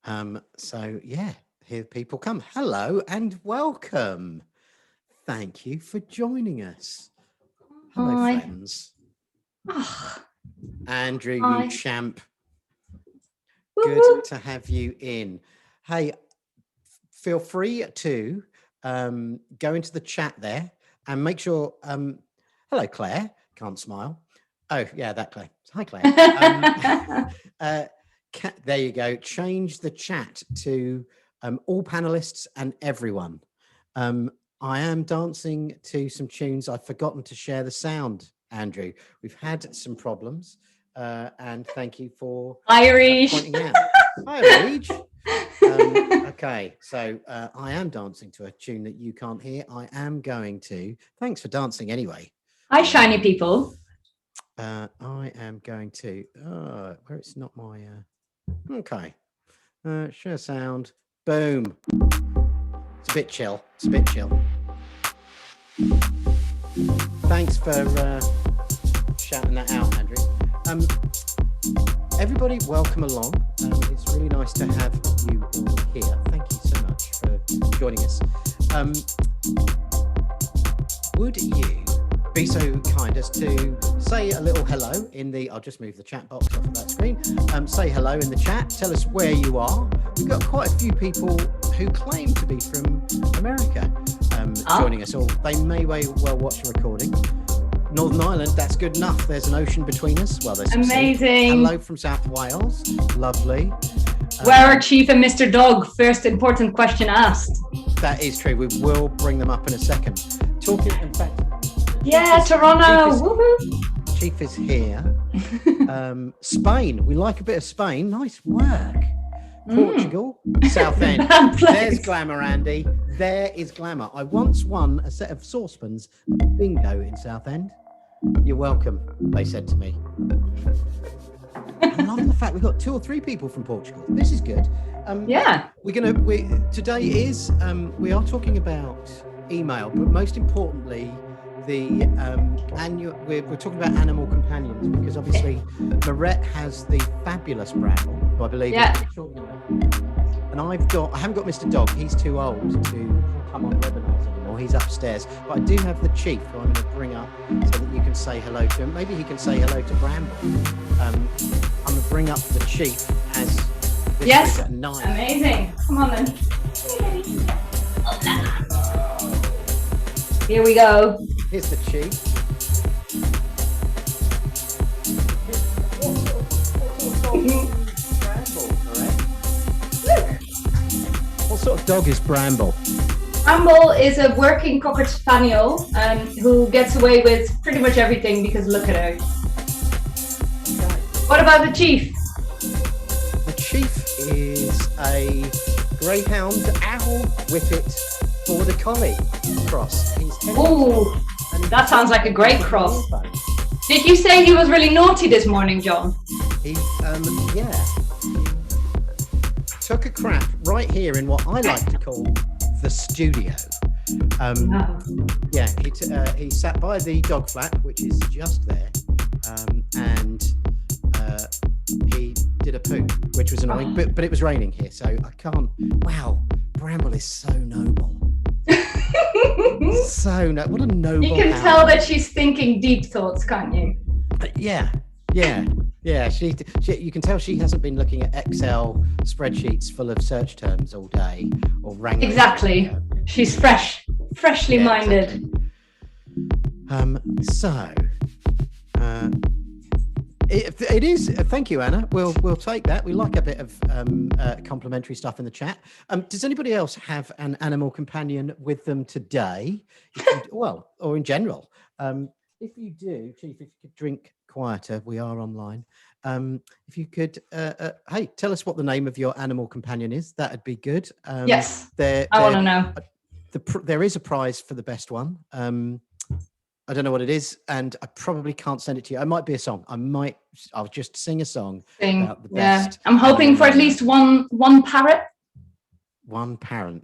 So yeah, here people come. Hello and welcome. Thank you for joining us. Hello, Hi. friends. Oh, Andrew, you hi. champ. Good Woo-hoo. to have you in. Hey, feel free to go into the chat there and make sure. Hello, Claire. Can't smile. Oh, yeah, that Claire. Hi, Claire. Uh, there you go. Change the chat to all panelists and everyone. I am dancing to some tunes. I've forgotten to share the sound, Andrew. We've had some problems, and thank you for Irish. pointing out. Hi, Reach. Okay, so I am dancing to a tune that you can't hear. I am going to. Thanks for dancing anyway. Hi, shiny people. I am going to. Where it's not my. Okay. Share sound. Boom. It's a bit chill. It's a bit chill. Thanks for shouting that out, Andrew. Everybody, welcome along. It's really nice to have you all here. Thank you so much for joining us. Would you be so kind as to say a little hello in the, I'll just move the chat box off of that screen. Say hello in the chat. Tell us where you are. We've got quite a few people who claim to be from America joining us all. They may well watch a recording. Northern Ireland, that's good enough. There's an ocean between us. Well, there's amazing. Hello from South Wales. Lovely. Where are Chief and Mr. Doug? First important question asked. That is true. We will bring them up in a second. Talking, in fact. Yeah, Toronto. Chief is here. Spain. We like a bit of Spain. Nice work. Portugal, Southend. There's glamour, Andy. There is glamour. I once won a set of saucepans bingo in Southend. You're welcome, they said to me. I love the fact we've got 2 or 3 people from Portugal. This is good. Yeah. Today is we are talking about email, but most importantly, the annual. We're talking about animal companions because obviously Marette has the fabulous Bramble, who I believe. Yeah. And I haven't got Mr. Dog. He's too old to come on webinars anymore. He's upstairs. But I do have the Chief, who I'm going to bring up so that you can say hello to him. Maybe he can say hello to Bramble. I'm going to bring up the Chief as this yes. At 9. Amazing. Come on then. Here we go. Here's the Chief. What sort of dog is Bramble? Bramble is a working Cocker Spaniel who gets away with pretty much everything because look at her. What about the Chief? The Chief is a Greyhound Owl Whippet Border Collie cross. Oh, that sounds like a great cross. Did you say he was really naughty this morning, John? He, took a crap right here in what I like to call the studio. Yeah, he sat by the dog flat, which is just there, and he did a poo, which was annoying, but it was raining here, so I can't. Wow, Bramble is so noble. What a noble. You can tell that she's thinking deep thoughts, can't you? Yeah. She you can tell she hasn't been looking at Excel spreadsheets full of search terms all day or wrangling. Exactly. She's freshly minded. Exactly. It is. Thank you, Anna. We'll take that. We like a bit of complimentary stuff in the chat. Does anybody else have an animal companion with them today? Or in general. If you do, Chief, if you could drink quieter, we are online. If you could, hey, tell us what the name of your animal companion is. That'd be good. Yes, I want to know. There is a prize for the best one. I don't know what it is, and I probably can't send it to you. It might be a song. I'll just sing a song about the best. I'm hoping for at least one parrot. One parrot.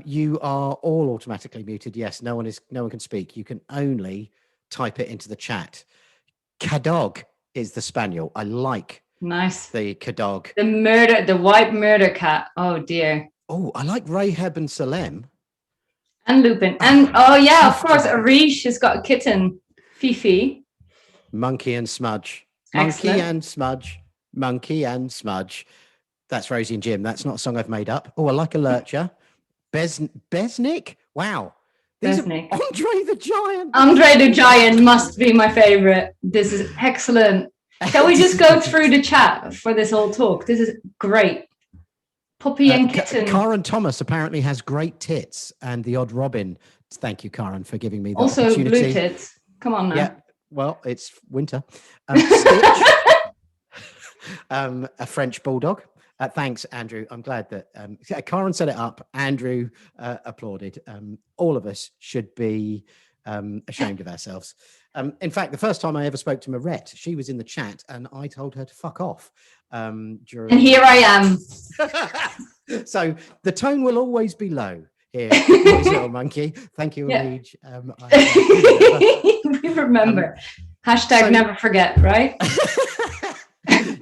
You are all automatically muted. Yes, no one can speak. You can only type it into the chat. Cadog is the spaniel. I like Nice. The Cadog. The white murder cat. Oh dear. Oh, I like Rahab and Salem. And Lupin. And oh yeah, of course, Arish has got a kitten. Fifi. Monkey and Smudge. Monkey Excellent. and Smudge. Monkey and Smudge. That's Rosie and Jim. That's not a song I've made up. Oh, I like a lurcher. Besnick. Wow. Besnick. Andre the Giant. Andre the Giant must be my favorite. This is excellent. Shall we just go through the chat for this whole talk? This is great. Puppy and kitten. Karen Thomas apparently has great tits, and the odd Robin. Thank you, Karen, for giving me the also opportunity. Blue tits. Come on now. Yeah, well, it's winter. Stitch, a French bulldog. Thanks, Andrew. I'm glad that Karen set it up. Andrew applauded. All of us should be ashamed of ourselves. In fact, the first time I ever spoke to Marette, she was in the chat, and I told her to fuck off. And here I am. So the tone will always be low here. Little monkey. Thank you, Age. We remember. Hashtag never forget, right?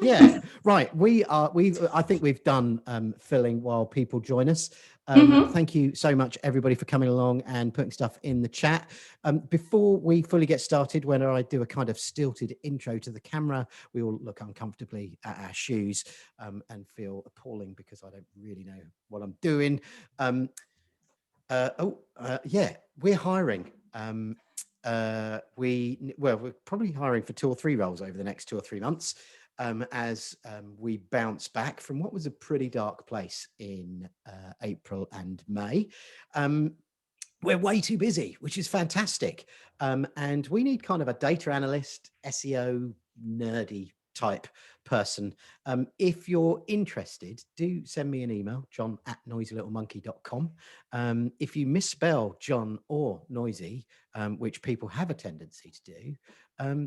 Yeah, right. I think we've done filling while people join us. Thank you so much, everybody, for coming along and putting stuff in the chat. Before we fully get started, when I do a kind of stilted intro to the camera, we all look uncomfortably at our shoes and feel appalling because I don't really know what I'm doing. Yeah, we're hiring. We're probably hiring for 2 or 3 roles over the next 2 or 3 months. As we bounce back from what was a pretty dark place in April and May. We're way too busy, which is fantastic. And we need kind of a data analyst, SEO, nerdy type person. If you're interested, do send me an email, john@noisylittlemonkey.com. If you misspell John or Noisy, which people have a tendency to do,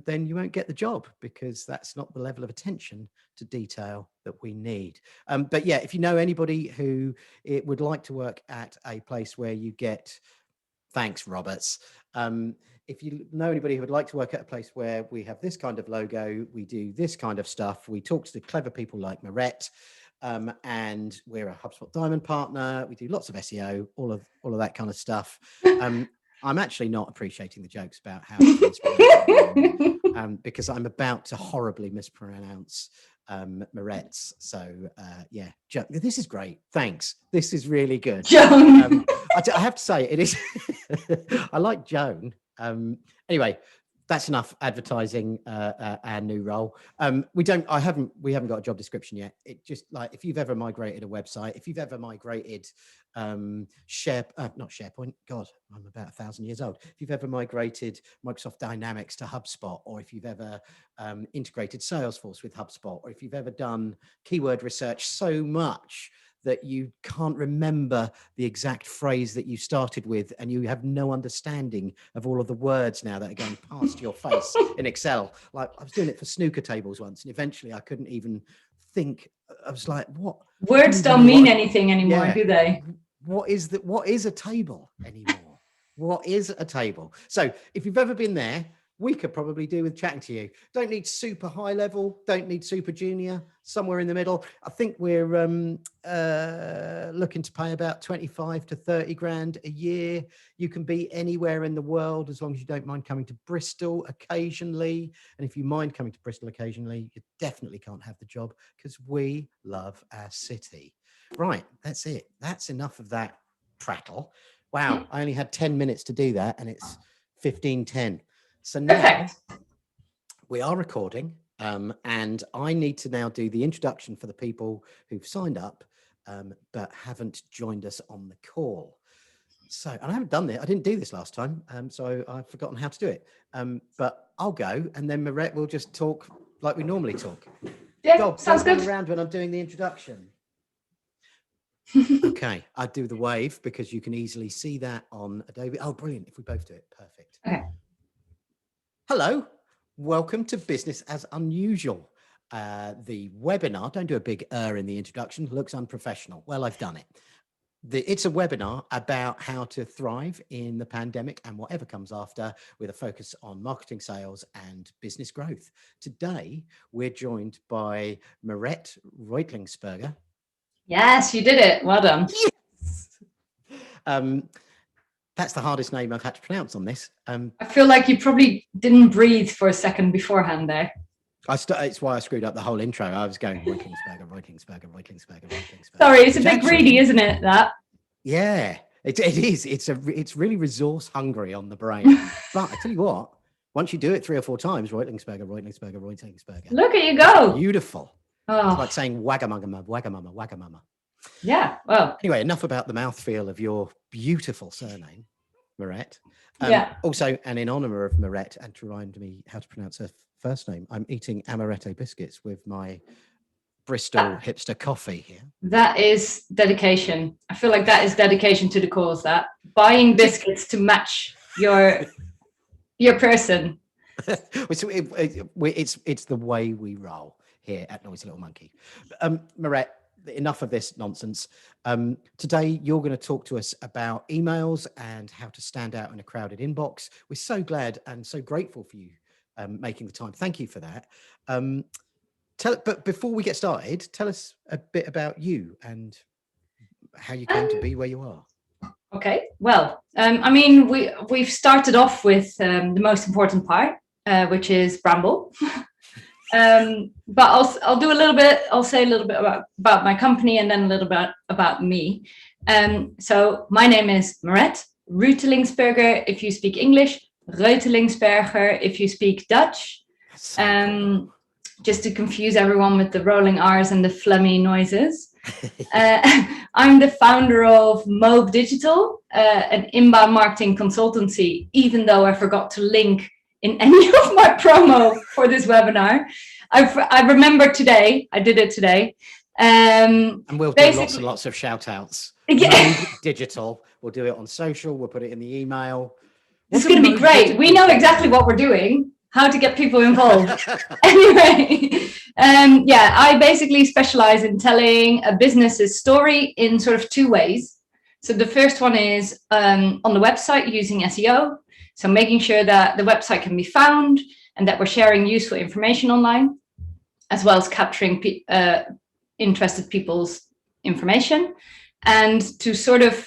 then you won't get the job because that's not the level of attention to detail that we need. But yeah, if you know anybody who would like to work at a place where you get, thanks, Roberts. If you know anybody who would like to work at a place where we have this kind of logo, we do this kind of stuff, we talk to the clever people like Marette, and we're a HubSpot Diamond partner, we do lots of SEO, all of that kind of stuff. I'm actually not appreciating the jokes about how because I'm about to horribly mispronounce Marette's. So yeah, this is great. Thanks. This is really good. Joan. I have to say, it is. I like Joan. Anyway, that's enough advertising our new role. We haven't got a job description yet. It just, like, if you've ever migrated a website, if you've ever migrated not SharePoint, God, I'm about 1,000 years old. If you've ever migrated Microsoft Dynamics to HubSpot, or if you've ever integrated Salesforce with HubSpot, or if you've ever done keyword research so much that you can't remember the exact phrase that you started with, and you have no understanding of all of the words now that are going past your face in Excel. Like, I was doing it for snooker tables once, and eventually I couldn't even think. I was like, what? Words don't mean anything anymore, do they? What is a table anymore? What is a table? So if you've ever been there, we could probably do with chatting to you. Don't need super high level, don't need super junior, somewhere in the middle. I think we're looking to pay about 25 to 30 grand a year. You can be anywhere in the world as long as you don't mind coming to Bristol occasionally. And if you mind coming to Bristol occasionally, you definitely can't have the job because we love our city. Right, that's it. That's enough of that prattle. Wow, I only had 10 minutes to do that and it's 15:10. So now we are recording, and I need to now do the introduction for the people who've signed up but haven't joined us on the call. So, and I haven't done this. I didn't do this last time, so I've forgotten how to do it. But I'll go, and then Marette will just talk like we normally talk. Yeah, sounds good. Around when I'm doing the introduction. Okay, I do the wave because you can easily see that on Adobe. Oh, brilliant! If we both do it, perfect. Okay. Hello, welcome to Business as Unusual. The webinar, don't do a big in the introduction, looks unprofessional. Well, I've done it. It's a webinar about how to thrive in the pandemic and whatever comes after, with a focus on marketing, sales, and business growth. Today, we're joined by Mirette Reutlingsperger. Yes, you did it. Well done. Yes. That's the hardest name I've had to pronounce on this. I feel like you probably didn't breathe for a second beforehand there. It's why I screwed up the whole intro. I was going Reutlingsperger. Sorry, it's a bit greedy, isn't it? That. Yeah, it is. It's really resource hungry on the brain. But I tell you what, once you do it 3 or 4 times, Reutlingsperger. Look at you go. Beautiful. Oh. It's like saying wagamama. Yeah. Well. Anyway, enough about the mouthfeel of your beautiful surname, Mirette. Yeah. Also, and in honor of Mirette, and to remind me how to pronounce her first name, I'm eating amaretto biscuits with my Bristol hipster coffee here. That is dedication. I feel like that is dedication to the cause. That buying biscuits to match your person. It's the way we roll here at Noisy Little Monkey. Mirette, enough of this nonsense. Today, you're going to talk to us about emails and how to stand out in a crowded inbox. We're so glad and so grateful for you making the time. Thank you for that. But before we get started, tell us a bit about you and how you came to be where you are. Okay. Well, I mean, we've started off with the most important part, which is Bramble. But I'll do a little bit. I'll say a little bit about my company and then a little bit about me. So my name is Mirette Reutlingsperger if you speak English, Reutlingsperger if you speak Dutch. Cool. Just to confuse everyone with the rolling R's and the phlegmy noises. I'm the founder of Mobe Digital, an inbound marketing consultancy, even though I forgot to link in any of my promo for this webinar. I remember today, I did it today. And we'll do lots and lots of shout outs. Yeah. Mobe Digital, we'll do it on social, we'll put it in the email. It's going to be great. We know exactly what we're doing. How to get people involved. Anyway, I basically specialize in telling a business's story in sort of 2 ways. So the first one is on the website using SEO. So making sure that the website can be found and that we're sharing useful information online, as well as capturing interested people's information. And to sort of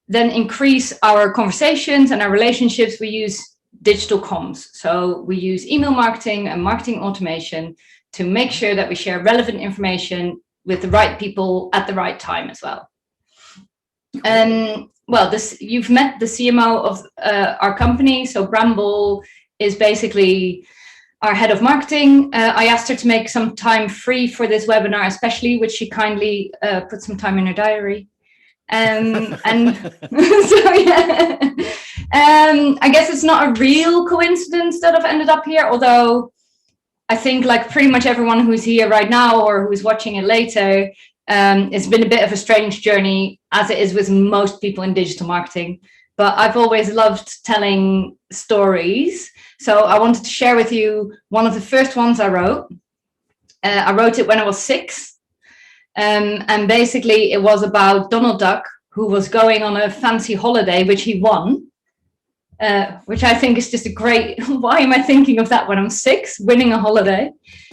then increase our conversations and our relationships, we use digital comms. So we use email marketing and marketing automation to make sure that we share relevant information with the right people at the right time as well. Well, you've met the CMO of our company. So Bramble is basically our head of marketing. I asked her to make some time free for this webinar, especially, which she kindly put some time in her diary. And so, yeah. I guess it's not a real coincidence that I've ended up here, although I think like pretty much everyone who's here right now or who's watching it later, it's been a bit of a strange journey, as it is with most people in digital marketing. But I've always loved telling stories. So I wanted to share with you one of the first ones I wrote. I wrote it when I was 6. And basically it was about Donald Duck, who was going on a fancy holiday, which he won. Which I think is just a great, why am I thinking of that when I'm 6, winning a holiday?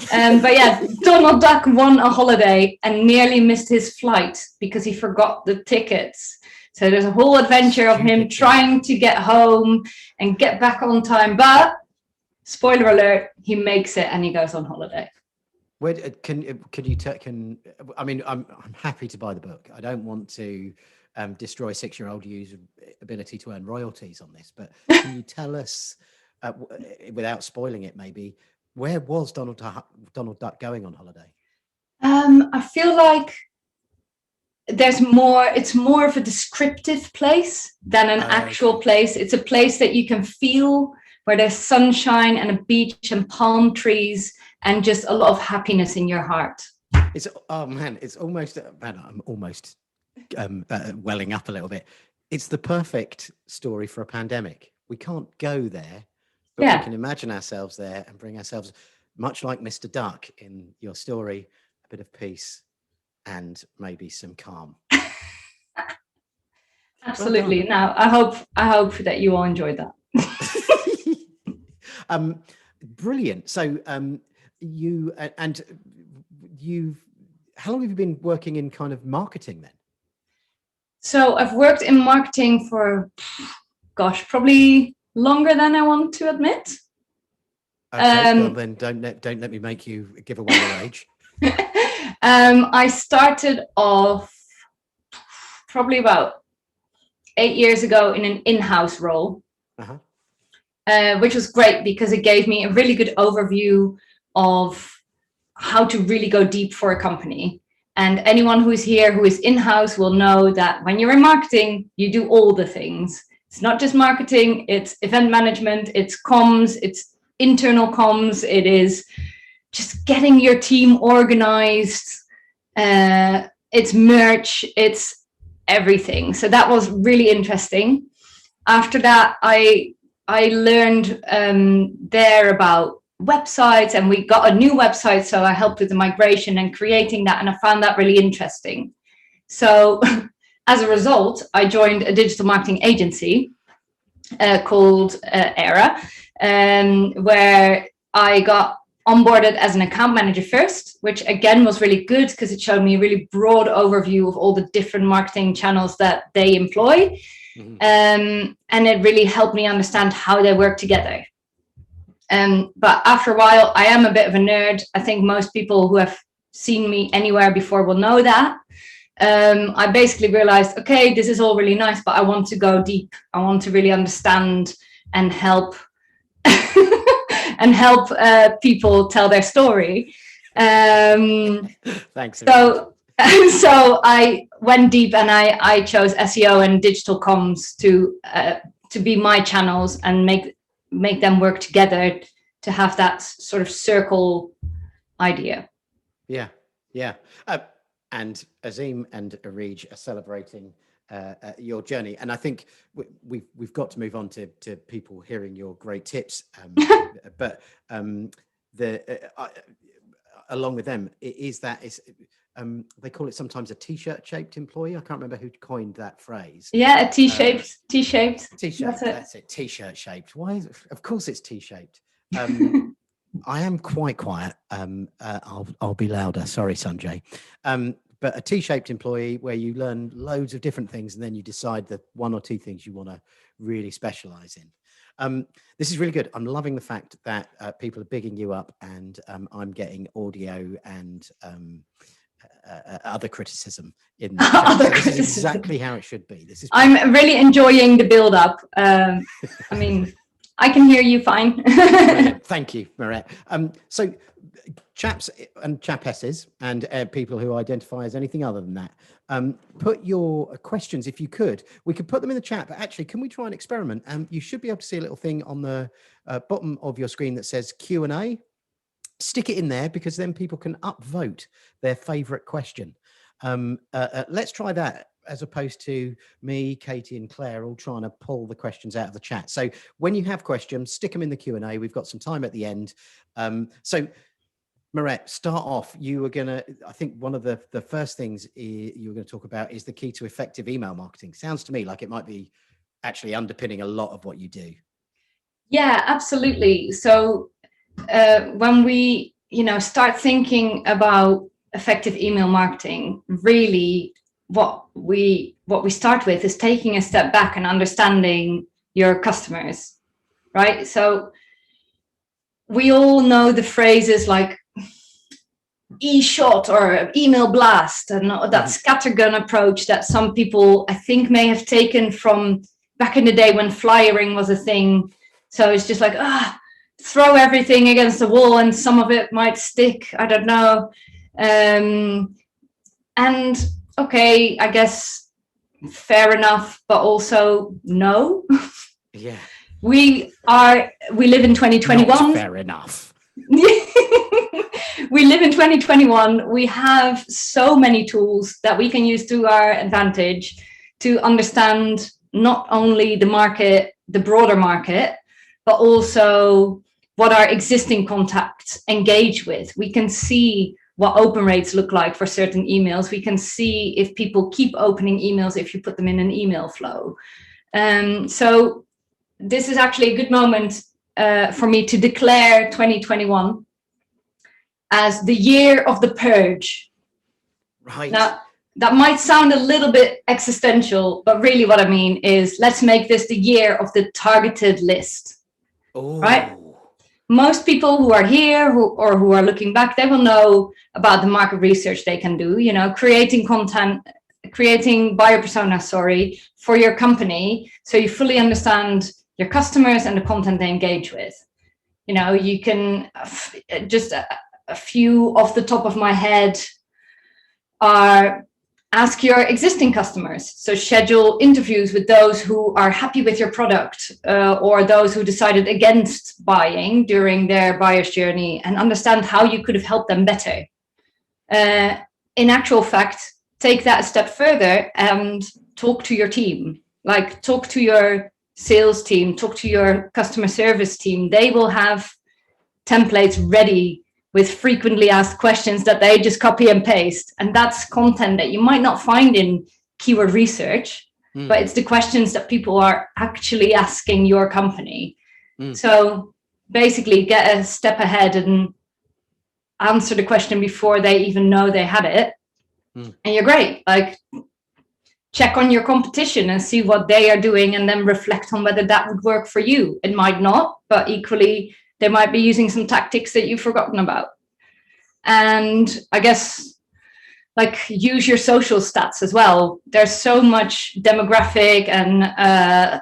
But yeah, Donald Duck won a holiday and nearly missed his flight because he forgot the tickets. So there's a whole adventure of him trying to get home and get back on time. But spoiler alert, he makes it and he goes on holiday. Where I mean, I'm happy to buy the book. I don't want to destroy 6-year-old you's ability to earn royalties on this, but can you tell us, without spoiling it, maybe, where was Donald Duck going on holiday? I feel like it's more of a descriptive place than an actual place. It's a place that you can feel, where there's sunshine and a beach and palm trees and just a lot of happiness in your heart. It's almost, I'm almost welling up a little bit. It's the perfect story for a pandemic. We can't go there, but we can imagine ourselves there and bring ourselves, much like Mr. Duck in your story, a bit of peace and maybe some calm. Absolutely. Now, I hope that you all enjoyed that. Brilliant. So how long have you been working in kind of marketing then? So I've worked in marketing for, probably longer than I want to admit. Okay, well then don't let me make you give away your age. I started off probably about 8 years ago in an in-house role, which was great because it gave me a really good overview of how to really go deep for a company. And anyone who's here who is in-house will know that when you're in marketing, you do all the things. It's not just marketing, it's event management, it's comms, it's internal comms, it is just getting your team organized, it's merch, it's everything. So that was really interesting. After that, I learned there about websites, and we got a new website, so I helped with the migration and creating that, and I found that really interesting. So as a result, I joined a digital marketing agency called Era, where I got onboarded as an account manager first, which again was really good because it showed me a really broad overview of all the different marketing channels that they employ. And it really helped me understand how they work together. But after a while, I am a bit of a nerd. I think most people who have seen me anywhere before will know that. I basically realized, okay, this is all really nice, but I want to go deep. I want to really understand and help and help people tell their story. Thanks. So I went deep, and I chose SEO and digital comms to be my channels and make them work together to have that sort of circle idea. Yeah. And Azim and Areej are celebrating your journey, and I think we've got to move on to people hearing your great tips. But along with them is they call it sometimes a T-shirt shaped employee. I can't remember who coined that phrase. Yeah, a T-shaped. T-shaped. That's it. T-shirt shaped. Why? Of course, it's T-shaped. I am quite quiet. I'll be louder. Sorry, Sanjay. But a T-shaped employee where you learn loads of different things, and then you decide the one or two things you want to really specialize in. This is really good. I'm loving the fact that people are bigging you up, and I'm getting audio and other criticism in the chat. So this is exactly how it should be. I'm really enjoying the build up. I mean, I can hear you fine. Thank you, Mirette. So chaps and chapesses and people who identify as anything other than that, put your questions, if you could. We could put them in the chat, but actually, can we try an experiment? You should be able to see a little thing on the bottom of your screen that says Q&A. Stick it in there, because then people can upvote their favorite question. Let's try that, as opposed to me, Katie and Claire all trying to pull the questions out of the chat. So when you have questions, stick them in the Q&A. We've got some time at the end. So Mirette, start off. You were gonna, I think one of the first things you were going to talk about is the key to effective email marketing. Sounds to me like it might be actually underpinning a lot of what you do. Yeah, absolutely. So when we, start thinking about effective email marketing, really what we start with is taking a step back and understanding your customers, right? So we all know the phrases like e-shot or email blast, and that scattergun approach that some people, I think, may have taken from back in the day when flyering was a thing. So it's just like, throw everything against the wall and some of it might stick. I don't know. And okay, I guess fair enough, but also no. Yeah. We live in 2021. Not fair enough. We live in 2021. We have so many tools that we can use to our advantage to understand not only the market, the broader market, but also what our existing contacts engage with. We can see what open rates look like for certain emails. We can see if people keep opening emails if you put them in an email flow. So this is actually a good moment for me to declare 2021 as the year of the purge. Right. Now, that might sound a little bit existential, but really what I mean is let's make this the year of the targeted list. Ooh. Right? Most people who are here who are looking back, they will know about the market research they can do, creating content, creating buyer persona, for your company. So you fully understand your customers and the content they engage with. You can just a few off the top of my head are ask your existing customers. So schedule interviews with those who are happy with your product or those who decided against buying during their buyer's journey, and understand how you could have helped them better. In actual fact, take that a step further and talk to your team. Like talk to your sales team, talk to your customer service team. They will have templates ready with frequently asked questions that they just copy and paste. And that's content that you might not find in keyword research, but it's the questions that people are actually asking your company. So basically get a step ahead and answer the question before they even know they had it. And you're great. Like check on your competition and see what they are doing, and then reflect on whether that would work for you. It might not, but equally, they might be using some tactics that you've forgotten about. And I guess like use your social stats as well. There's so much demographic and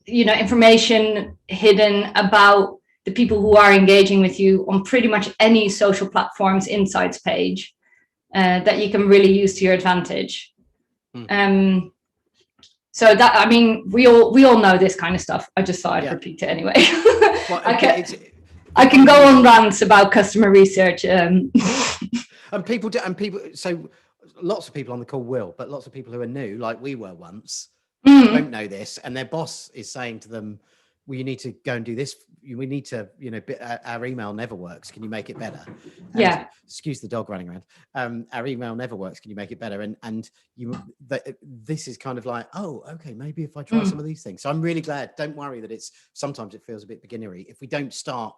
information hidden about the people who are engaging with you on pretty much any social platform's insights page that you can really use to your advantage. So that, I mean, we all know this kind of stuff. I just thought I'd repeat it anyway. Well, I can go on rants about customer research. And people, so lots of people on the call will, but lots of people who are new, like we were once, don't know this, and their boss is saying to them, well, you need to go and do this. We need to, our email never works. Can you make it better? And, excuse the dog running around. Our email never works. Can you make it better? And this is kind of like, oh, okay, maybe if I try some of these things. So I'm really glad. Don't worry that sometimes it feels a bit beginnery. If we don't start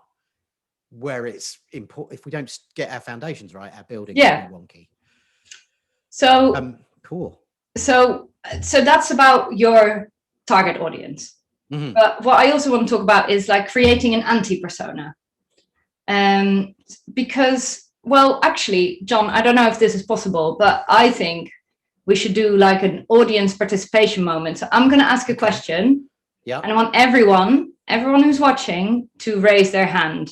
where it's important, if we don't get our foundations right, our building will be wonky. So cool. So that's about your target audience. But what I also want to talk about is like creating an anti-persona. Because, well, actually, John, I don't know if this is possible, but I think we should do like an audience participation moment. So I'm going to ask a question. Yeah. And I want everyone who's watching to raise their hand.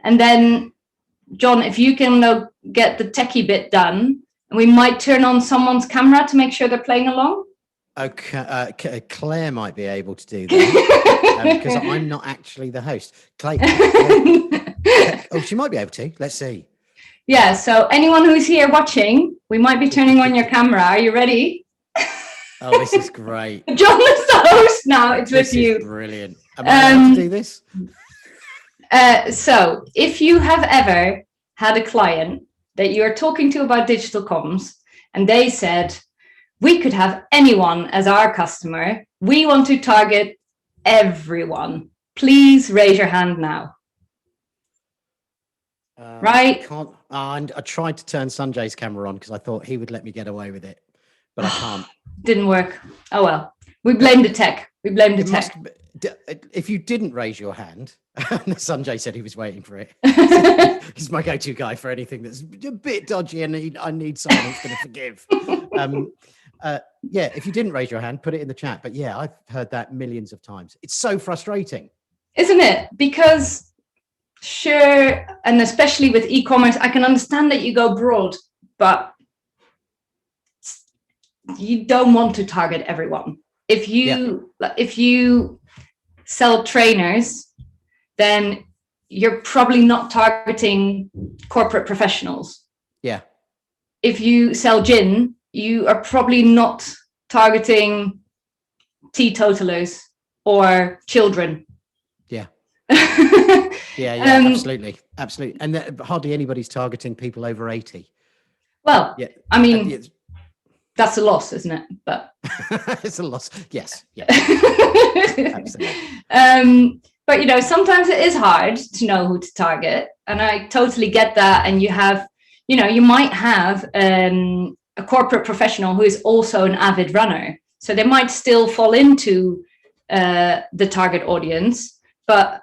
And then, John, if you can get the techie bit done, and we might turn on someone's camera to make sure they're playing along. Okay, Claire might be able to do that because I'm not actually the host. Claire, she might be able to. Let's see. Yeah, so anyone who's here watching, we might be turning on your camera. Are you ready? Oh, this is great. John is the host now. It's with you. Brilliant. Am I able to do this? So if you have ever had a client that you're talking to about digital comms and they said, we could have anyone as our customer. We want to target everyone. Please raise your hand now. Right? I tried to turn Sanjay's camera on because I thought he would let me get away with it, but I can't. Didn't work. Oh, well. We blame the tech. If you didn't raise your hand, Sanjay said he was waiting for it. He's my go-to guy for anything that's a bit dodgy and I need someone who's going to forgive. If you didn't raise your hand, put it in the chat. But yeah, I've heard that millions of times. It's so frustrating. Isn't it? Because sure, and especially with e-commerce, I can understand that you go broad, but you don't want to target everyone. If you sell trainers, then you're probably not targeting corporate professionals. Yeah. If you sell gin, you are probably not targeting teetotalers or children. Yeah. Yeah, absolutely. And hardly anybody's targeting people over 80. Well, Yeah. I mean, that's a loss, isn't it? But it's a loss. Yes. Yeah. Absolutely. But, sometimes it is hard to know who to target. And I totally get that. And you have, you might have a corporate professional who is also an avid runner. So they might still fall into the target audience, but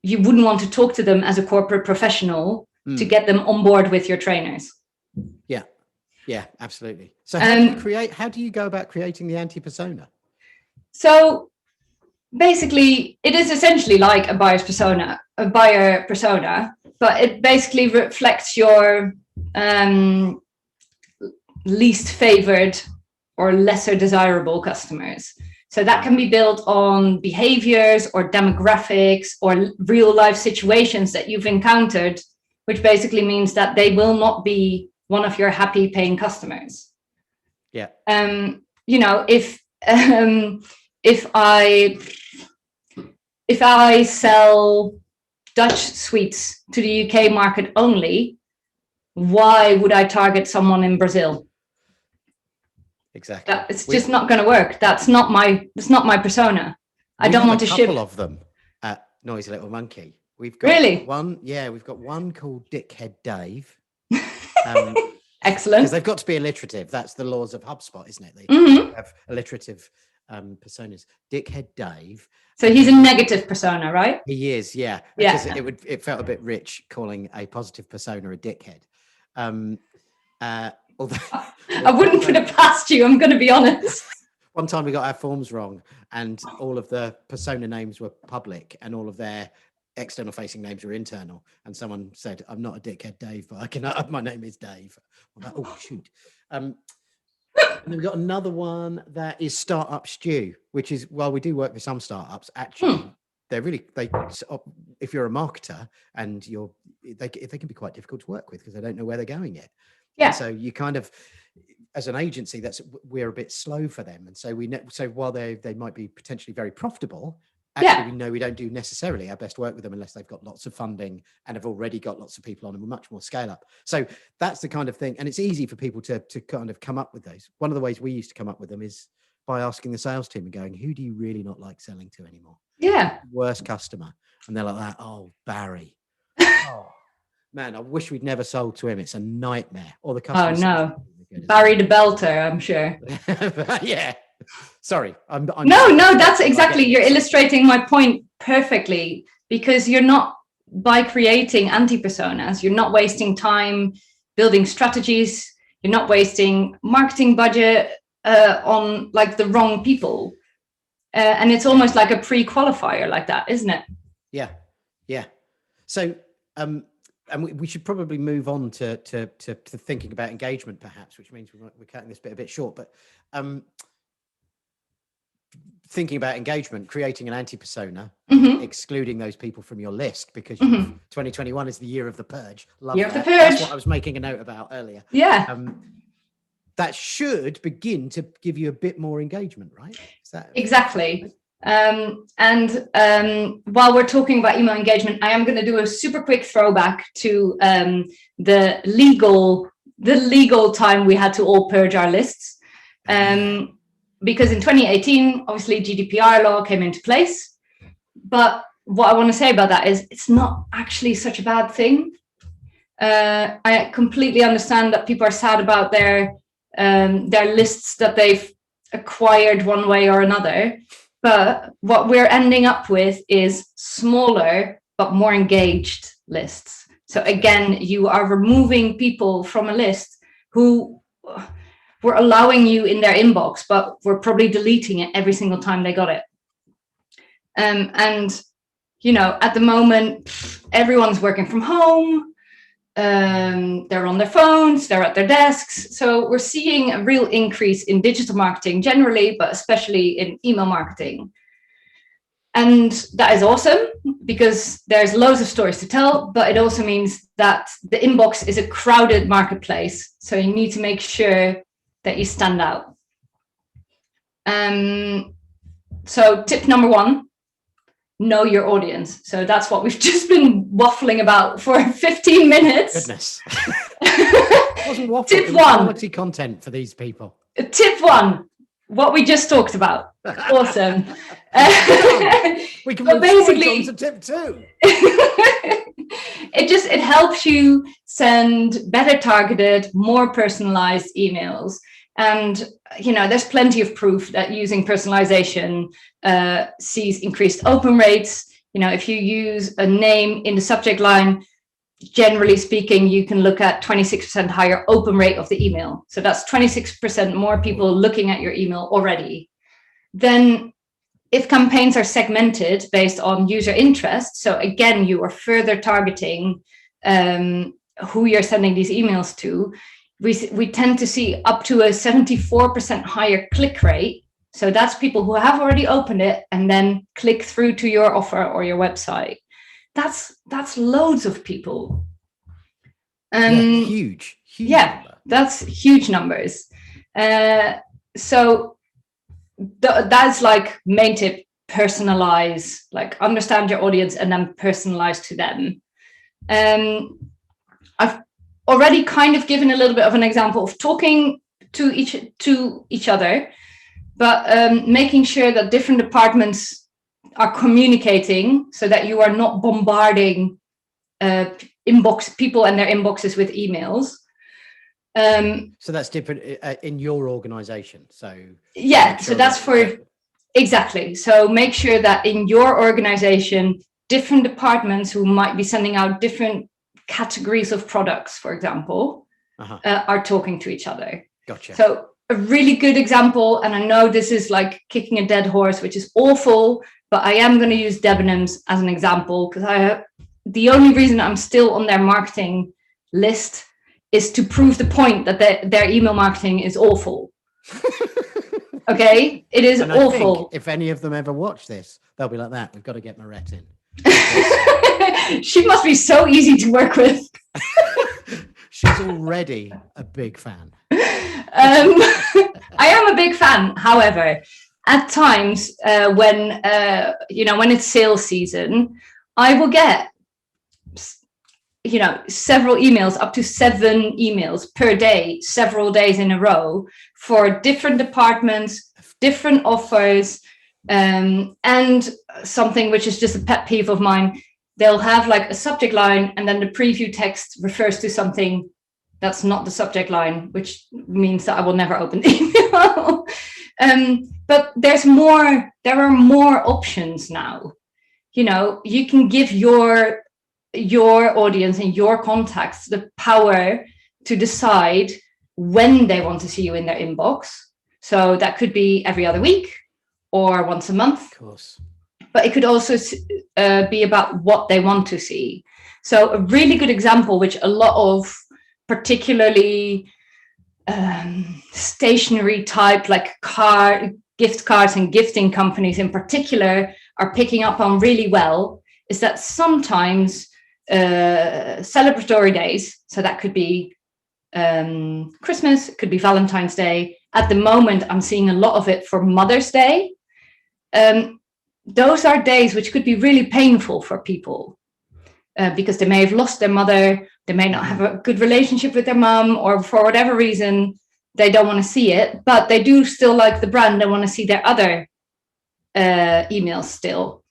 you wouldn't want to talk to them as a corporate professional to get them on board with your trainers. Yeah. Yeah, absolutely. So how do you go about creating the anti-persona? So basically, it is essentially like a buyer persona, but it basically reflects your least favored or lesser desirable customers. So that can be built on behaviors or demographics or real life situations that you've encountered, which basically means that they will not be one of your happy paying customers. Yeah. If I sell Dutch sweets to the UK market only, why would I target someone in Brazil? Exactly. It's just not going to work. That's not my persona. I don't want to ship. We have a couple of them at Noisy Little Monkey. We've got one. Yeah, we've got one called Dickhead Dave. Excellent. Because they've got to be alliterative. That's the laws of HubSpot, isn't it? They have alliterative personas. Dickhead Dave. So he's a negative persona, right? He is, yeah. Yeah. Because it felt a bit rich calling a positive persona a dickhead. Although I wouldn't put it past you, I'm going to be honest. One time we got our forms wrong and all of the persona names were public and all of their external facing names were internal. And someone said, I'm not a dickhead Dave, but my name is Dave. I'm like, oh, shoot. And then we got another one that is Startup Stew, which is, well, we do work with some startups. Actually, if you're a marketer and they can be quite difficult to work with because they don't know where they're going yet. Yeah. And so you kind of, as an agency, we're a bit slow for them. And so while they might be potentially very profitable, actually we know we don't do necessarily our best work with them unless they've got lots of funding and have already got lots of people on and we're much more scale up. So that's the kind of thing. And it's easy for people to kind of come up with those. One of the ways we used to come up with them is by asking the sales team and going, who do you really not like selling to anymore? Yeah. Worst customer. And they're like that. Oh, Barry. Oh. Man, I wish we'd never sold to him. It's a nightmare. Or the customer. Oh no, Barry the Belter, I'm sure. Yeah. Sorry, I'm No. That's exactly. You're illustrating my point perfectly because you're not, by creating anti-personas, you're not wasting time building strategies. You're not wasting marketing budget on like the wrong people, and it's almost like a pre-qualifier like that, isn't it? Yeah. So. And we should probably move on to thinking about engagement, perhaps, which means we're cutting this bit a bit short. But thinking about engagement, creating an anti-persona, excluding those people from your list, because 2021 is the year of the purge. Year of the purge. That's what I was making a note about earlier. Yeah. That should begin to give you a bit more engagement, right? Exactly. And while we're talking about email engagement, I am going to do a super quick throwback to the legal time we had to all purge our lists. Because in 2018, obviously GDPR law came into place. But what I want to say about that is it's not actually such a bad thing. I completely understand that people are sad about their lists that they've acquired one way or another. But what we're ending up with is smaller but more engaged lists. So again, you are removing people from a list who were allowing you in their inbox, but were probably deleting it every single time they got it. And, at the moment, everyone's working from home. They're on their phones, they're at their desks. So we're seeing a real increase in digital marketing generally, but especially in email marketing. And that is awesome because there's loads of stories to tell, but it also means that the inbox is a crowded marketplace. So you need to make sure that you stand out. So tip number 1, know your audience. So that's what we've just been waffling about for 15 minutes. Goodness. It wasn't waffle, Tip it was one. quality content for these people. Tip one, what we just talked about. Awesome. We can But move straight basically- on to tip two. It helps you send better targeted, more personalized emails. And, you know, there's plenty of proof that using personalization sees increased open rates. You know, if you use a name in the subject line, generally speaking, you can look at 26% higher open rate of the email. So that's 26% more people looking at your email already. Then if campaigns are segmented based on user interest, so again, you are further targeting who you're sending these emails to, we tend to see up to a 74% higher click rate. So that's people who have already opened it and then click through to your offer or your website. That's loads of people. Huge number. That's huge numbers. So that's like main tip: personalize, like understand your audience and then personalize to them. I've already kind of given a little bit of an example of talking to each other, but making sure that different departments are communicating so that you are not bombarding people and their inboxes with emails. So that's different in your organization. So so that's for exactly. So make sure that in your organization, different departments who might be sending out different categories of products, for example, are talking to each other. Gotcha. So a really good example, and I know this is like kicking a dead horse, which is awful, but I am going to use Debenhams as an example because the only reason I'm still on their marketing list is to prove the point that their email marketing is awful. Okay, it is awful. I think if any of them ever watch this, they'll be like that. We've got to get Marette in. She must be so easy to work with. She's already a big fan. I am a big fan. However, at times when it's sales season, I will get several emails, up to 7 emails per day, several days in a row for different departments, different offers, and something which is just a pet peeve of mine. They'll have like a subject line and then the preview text refers to something that's not the subject line, which means that I will never open the email. But there are more options now. You know, you can give your audience and your contacts the power to decide when they want to see you in their inbox. So that could be every other week or once a month. Of course. But it could also be about what they want to see. So a really good example, which a lot of particularly stationery type, like gift cards and gifting companies in particular, are picking up on really well, is that sometimes celebratory days, so that could be Christmas, it could be Valentine's Day. At the moment, I'm seeing a lot of it for Mother's Day. Those are days which could be really painful for people because they may have lost their mother, they may not have a good relationship with their mom, or for whatever reason, they don't want to see it, but they do still like the brand. They want to see their other emails still,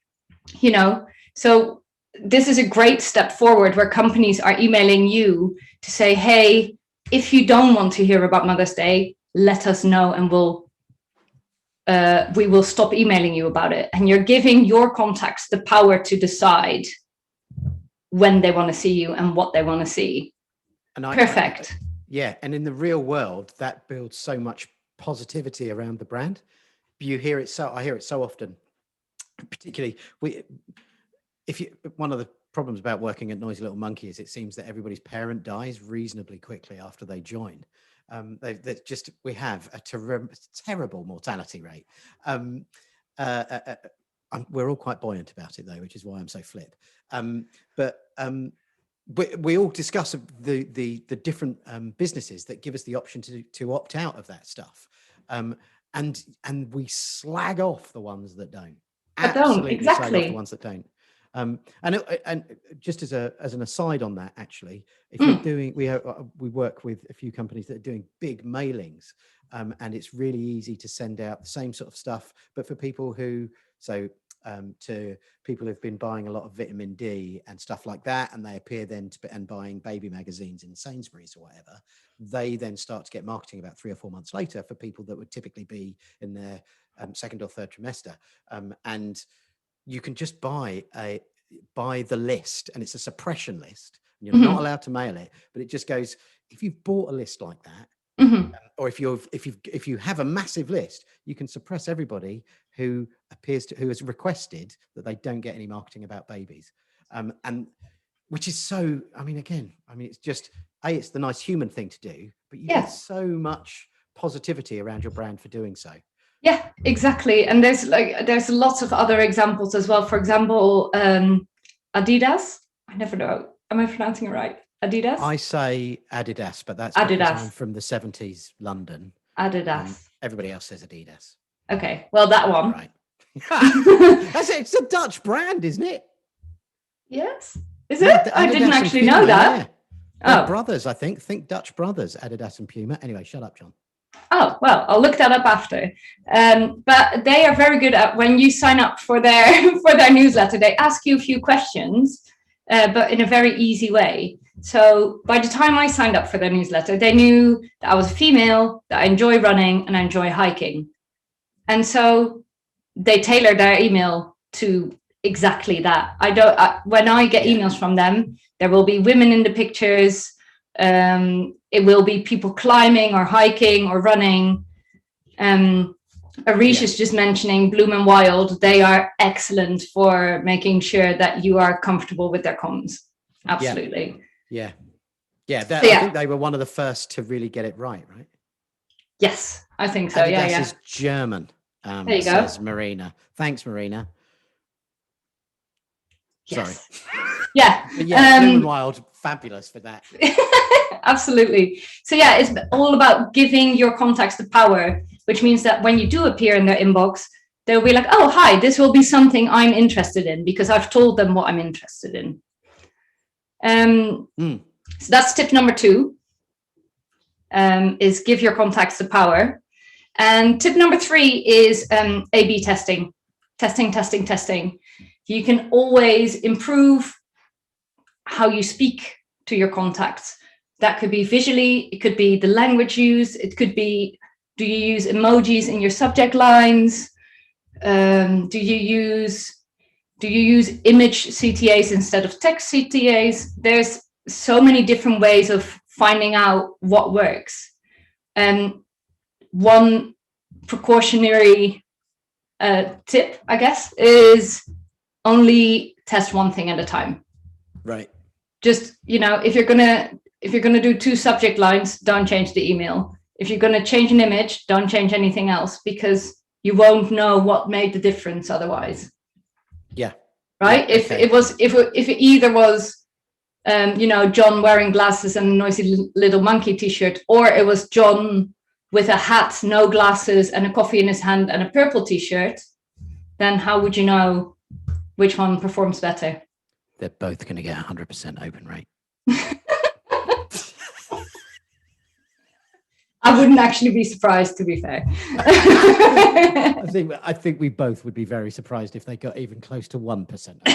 So this is a great step forward where companies are emailing you to say, hey, if you don't want to hear about Mother's Day, let us know and we will stop emailing you about it. And you're giving your contacts the power to decide when they want to see you and what they want to see. And perfect. And in the real world, that builds so much positivity around the brand. I hear it so often, particularly one of the problems about working at Noisy Little Monkey is it seems that everybody's parent dies reasonably quickly after they join. We have a terrible mortality rate. We're all quite buoyant about it though, which is why I'm so flip. We all discuss the different businesses that give us the option to opt out of that stuff, and we slag off the ones that don't. absolutely slag off exactly. the ones that don't. And just as an aside on that, actually, if you're doing, we work with a few companies that are doing big mailings, and it's really easy to send out the same sort of stuff, but for people who, to people who've been buying a lot of vitamin D and stuff like that, and they appear then and buying baby magazines in Sainsbury's or whatever, they then start to get marketing about 3 or 4 months later for people that would typically be in their second or third trimester, and you can just buy the list, and it's a suppression list, and you're not allowed to mail it, but it just goes, if you've bought a list like that, or if you have a massive list, you can suppress everybody who has requested that they don't get any marketing about babies, and which is so, it's just, it's the nice human thing to do, but you get so much positivity around your brand for doing so. Yeah, exactly. And there's lots of other examples as well. For example, Adidas. I never know. Am I pronouncing it right? Adidas? I say Adidas, but that's Adidas. Because I'm from the 70s London. Adidas. Everybody else says Adidas. Okay, well, that one. Right. It's a Dutch brand, isn't it? Yes. Is it? I didn't actually know that. Yeah. Brothers, I think. Think Dutch brothers, Adidas and Puma. Anyway, shut up, John. Oh, well, I'll look that up after. But they are very good at, when you sign up for their newsletter, they ask you a few questions, but in a very easy way. So by the time I signed up for their newsletter, they knew that I was a female, that I enjoy running and I enjoy hiking. And so they tailor their email to exactly that. When I get emails from them, there will be women in the pictures. It will be people climbing or hiking or running. Arish is just mentioning Bloom and Wild. They are excellent for making sure that you are comfortable with their comms. Absolutely. Yeah. I think they were one of the first to really get it right? Yes, I think so. Adidas is German. There you go. Says Marina. Thanks, Marina. Yes. Sorry. Yeah. Bloom and Wild, fabulous for that. Absolutely. So it's all about giving your contacts the power, which means that when you do appear in their inbox, they'll be like, oh, hi, this will be something I'm interested in because I've told them what I'm interested in. So that's tip number 2, is give your contacts the power. And tip number 3 is A/B testing. Testing. You can always improve how you speak to your contacts. That could be visually, it could be the language used, it could be, do you use emojis in your subject lines? Do you use image CTAs instead of text CTAs? There's so many different ways of finding out what works. And one precautionary tip, I guess, is only test one thing at a time. Right. Just, if you're gonna do 2 subject lines, don't change the email. If you're gonna change an image, don't change anything else, because you won't know what made the difference otherwise. Yeah. Right. Yeah, if okay. it either was John wearing glasses and a noisy little monkey t-shirt, or it was John with a hat, no glasses, and a coffee in his hand and a purple t-shirt, then how would you know which one performs better? They're both going to get 100% open rate. I wouldn't actually be surprised, to be fair. I think we both would be very surprised if they got even close to 1%.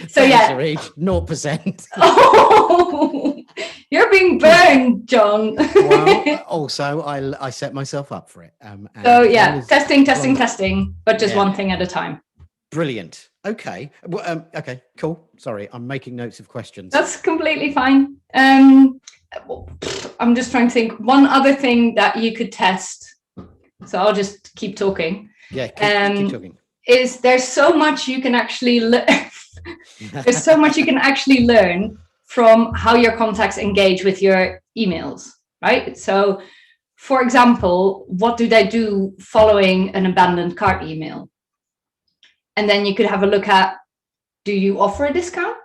So yeah, each 0%. Oh, you're being burned, John. Well, also I set myself up for it. So yeah, testing, but just one thing at a time. Brilliant. Okay. Well, okay. Cool. Sorry, I'm making notes of questions. That's completely fine. I'm just trying to think. One other thing that you could test. So I'll just keep talking. Yeah. Keep talking. Is there's so much you can actually there's so much you can actually learn from how your contacts engage with your emails, right? So, for example, what do they do following an abandoned cart email? And then you could have a look at, do you offer a discount?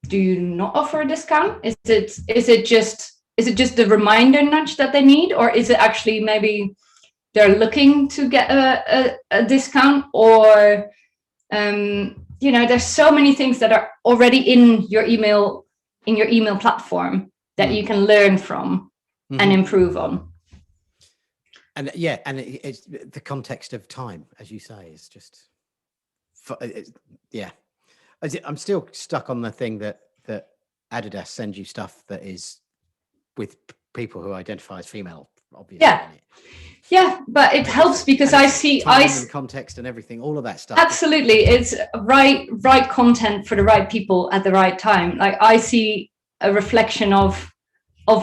Do you not offer a discount? Is it just the reminder nudge that they need, or is it actually maybe they're looking to get a discount, or there's so many things that are already in your email platform that you can learn from and improve on. And it's the context of time, as you say, is just, I'm still stuck on the thing that Adidas sends you stuff that is with people who identify as female, obviously. Yeah, but it helps because I see context and everything, all of that stuff. Absolutely, it's right content for the right people at the right time. Like, I see a reflection of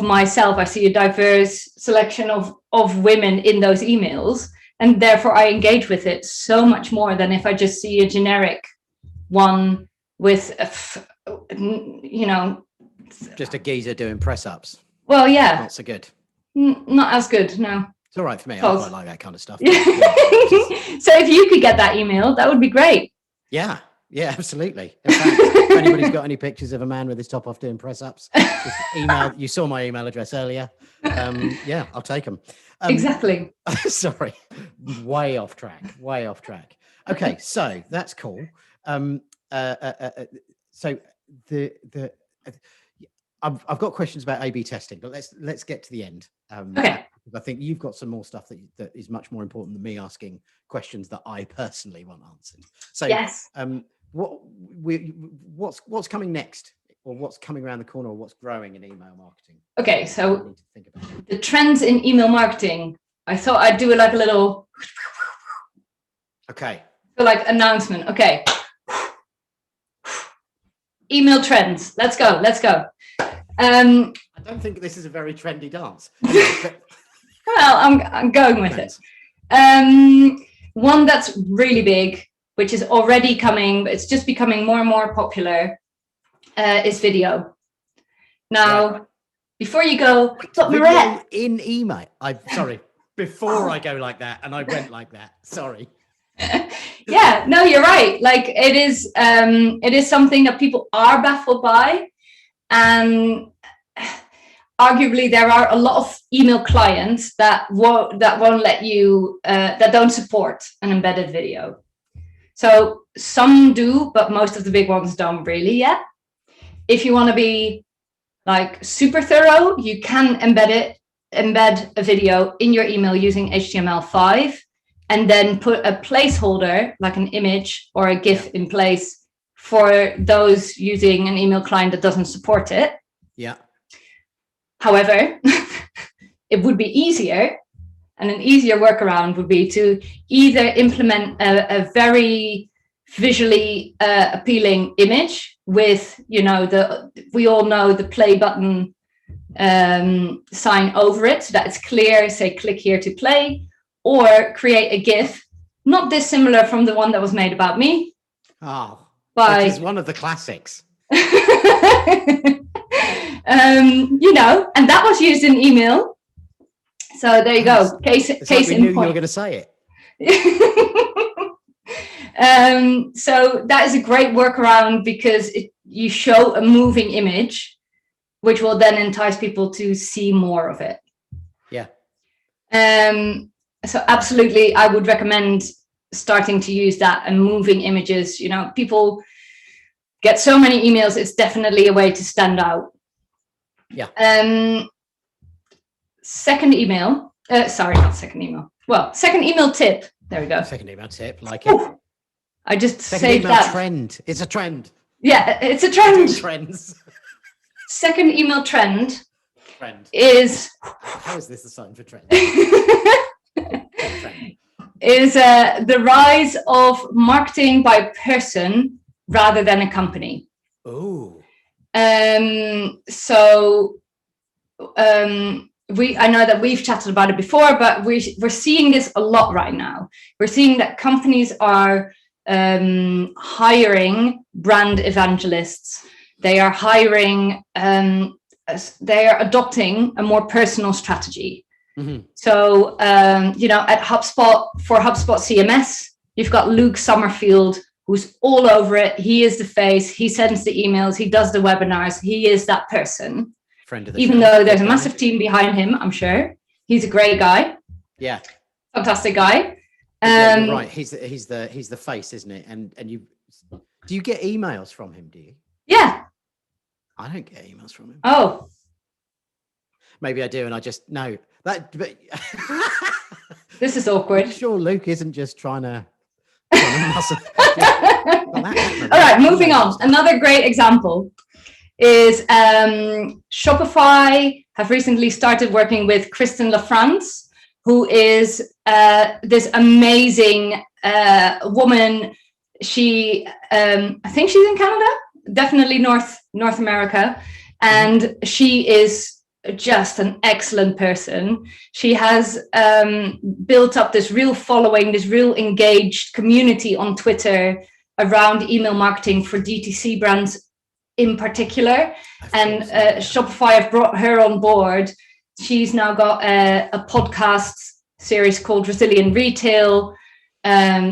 myself. I see a diverse selection of women in those emails, and therefore I engage with it so much more than if I just see a generic one with just a geezer doing press ups. Well, yeah, not so good. Not as good, no. It's all right for me. I quite like that kind of stuff. So if you could get that email, that would be great. Yeah, absolutely. In fact, if anybody's got any pictures of a man with his top off doing press ups, just email. You saw my email address earlier. I'll take them. Exactly. Sorry, way off track. Okay, so that's cool. So I've got questions about A/B testing, but let's get to the end. Okay. I think you've got some more stuff that is much more important than me asking questions that I personally want answered. So yes. What's coming next, or what's coming around the corner, or what's growing in email marketing? Okay, so the trends in email marketing. I thought I'd do like a little. Okay. So like announcement. Okay. Email trends. Let's go. I don't think this is a very trendy dance. Well, I'm going with it. One that's really big, which is already coming, but it's just becoming more and more popular, is video. Now, before you go, but video in email. Before I go like that, and I went like that. Sorry. Yeah, no, you're right. Like, it is something that people are baffled by, and arguably there are a lot of email clients that won't let you, that don't support an embedded video. So some do, but most of the big ones don't really yet. If you want to be like super thorough, you can embed a video in your email using HTML5, and then put a placeholder like an image or a GIF in place for those using an email client that doesn't support it. Yeah. However, it would be easier, and an easier workaround would be to either implement a very visually appealing image with, we all know the play button sign over it, so that it's clear, say click here to play, or create a GIF, not dissimilar from the one that was made about me. Oh, which is one of the classics. And that was used in email. So there you go. Case in point. You were going to say it. So that is a great workaround because you show a moving image, which will then entice people to see more of it. Yeah. So absolutely, I would recommend starting to use that and moving images. People get so many emails. It's definitely a way to stand out. Yeah. Second email tip. There we go. Second email tip, like it. Ooh, I just saved that. Trend. It's a trend. Yeah, it's a trend. Trends. Second email trend is. How is this a sign for trend? Is the rise of marketing by person rather than a company. Oh. I know that we've chatted about it before, but we're seeing this a lot right now. We're seeing that companies are hiring brand evangelists. They are hiring, they are adopting a more personal strategy. Mm-hmm. So, at HubSpot, for HubSpot CMS, you've got Luke Summerfield, who's all over it. He is the face. He sends the emails. He does the webinars. He is that person. Friend of the Even show. Though there's a massive team behind him, I'm sure. He's a great guy. Yeah. fantastic guy. Yeah, you're right. He's the face, isn't it? And do you get emails from him? Do you? Yeah. I don't get emails from him. Oh. Maybe I do, and I just know that. But this is awkward. I'm sure Luke isn't just trying to. All right, moving on. Another great example is Shopify have recently started working with Kristen LaFrance, who is this amazing woman. She, I think she's in Canada, definitely North America, and she is just an excellent person. She has built up this real following, this real engaged community on Twitter around email marketing for DTC brands in particular. And Shopify have brought her on board. She's now got a podcast series called Resilient Retail.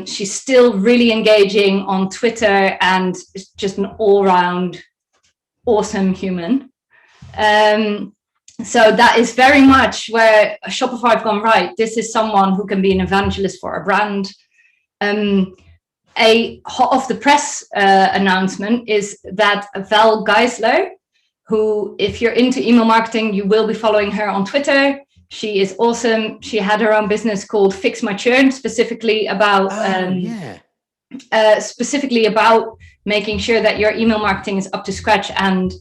She's still really engaging on Twitter and is just an all-round awesome human. So that is very much where Shopify have gone, right, this is someone who can be an evangelist for a brand. A hot off the press announcement is that Val Geisler, who, if you're into email marketing, you will be following her on Twitter. She is awesome. She had her own business called Fix My Churn, specifically about making sure that your email marketing is up to scratch, and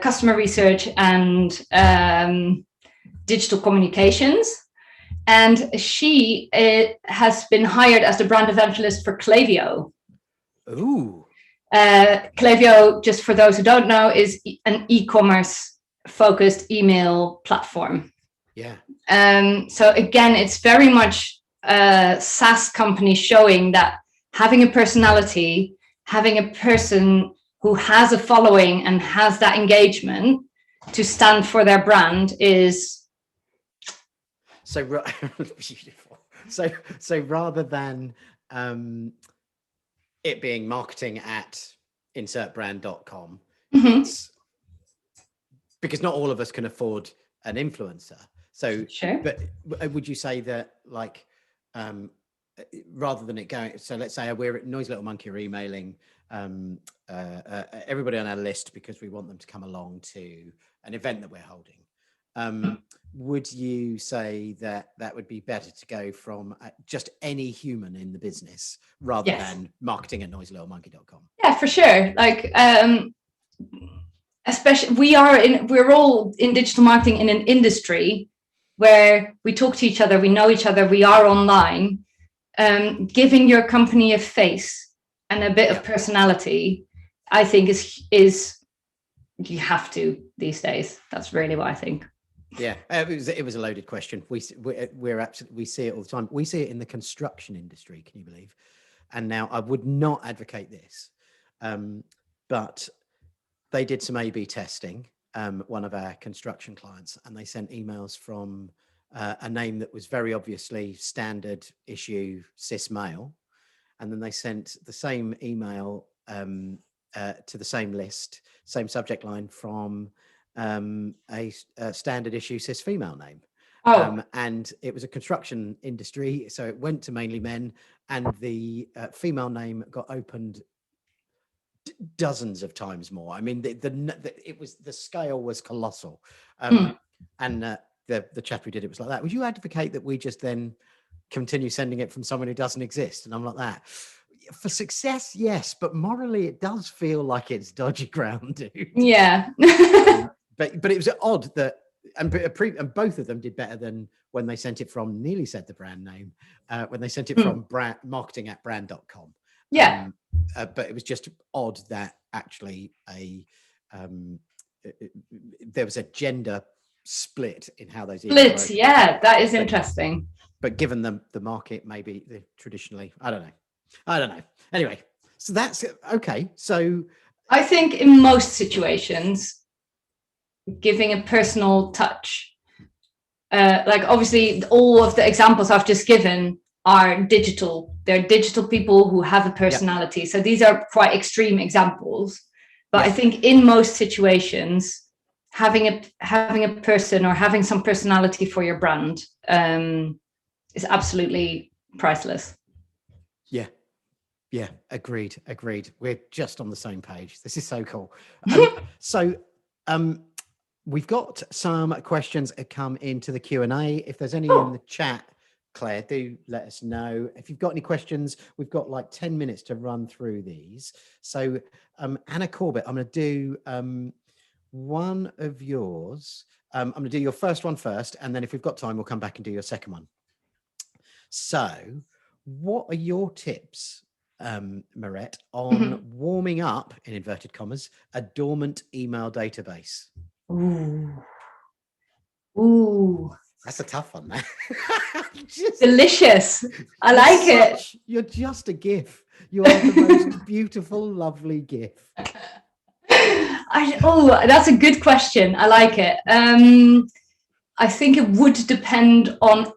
customer research and digital communications. And she has been hired as the brand evangelist for Klaviyo. Ooh. Klaviyo, just for those who don't know, is an e-commerce focused email platform. Yeah. So again, it's very much a SaaS company showing that having a personality, having a person who has a following and has that engagement to stand for their brand is so beautiful. So rather than it being marketing at insertbrand.com, it's because not all of us can afford an influencer. So, sure. But would you say that, like, rather than it going, so let's say we're at Noisy Little Monkey are emailing everybody on our list because we want them to come along to an event that we're holding. Would you say that would be better to go from just any human in the business rather than marketing at noisylittlemonkey.com? Yeah, for sure. Like, especially we're all in digital marketing in an industry where we talk to each other, we know each other, we are online. Giving your company a face and a bit of personality, I think is you have to these days. That's really what I think. Yeah, it was a loaded question. We're absolutely, we see it all the time. We see it in the construction industry. Can you believe? And now I would not advocate this, but they did some A/B testing. One of our construction clients, and they sent emails from a name that was very obviously standard issue cis male, and then they sent the same email to the same list, same subject line from a standard issue cis female name. And it was a construction industry, so it went to mainly men, and the female name got opened dozens of times more. I mean, the scale was colossal. And the chap who did it was like that. Would you advocate that we just then continue sending it from someone who doesn't exist? And I'm like that. For success, yes, but morally, it does feel like it's dodgy ground, dude. Yeah. But it was odd that, and both of them did better than when they sent it from, nearly said the brand name, when they sent it from marketing at brand.com. Yeah. But it was just odd that actually there was a gender split in how those split. Yeah, that is interesting. But given the market, maybe traditionally, I don't know. Anyway, so that's okay. So I think in most situations, giving a personal touch, like obviously all of the examples I've just given are digital. They're digital people who have a personality. So these are quite extreme examples. But I think in most situations, having a person or having some personality for your brand is absolutely priceless. Yeah. Yeah, agreed. We're just on the same page. This is so cool. We've got some questions that come into the Q&A. If there's any in the chat, Claire, do let us know. If you've got any questions, we've got like 10 minutes to run through these. So Anna Corbett, I'm going to do one of yours. I'm going to do your first one first, and then if we've got time, we'll come back and do your second one. So what are your tips, Mirette, on warming up, in inverted commas, a dormant email database? Ooh. That's a tough one, man. Delicious. I like it. You're just a GIF. You are the most beautiful, lovely GIF. That's a good question. I like it. I think it would depend on,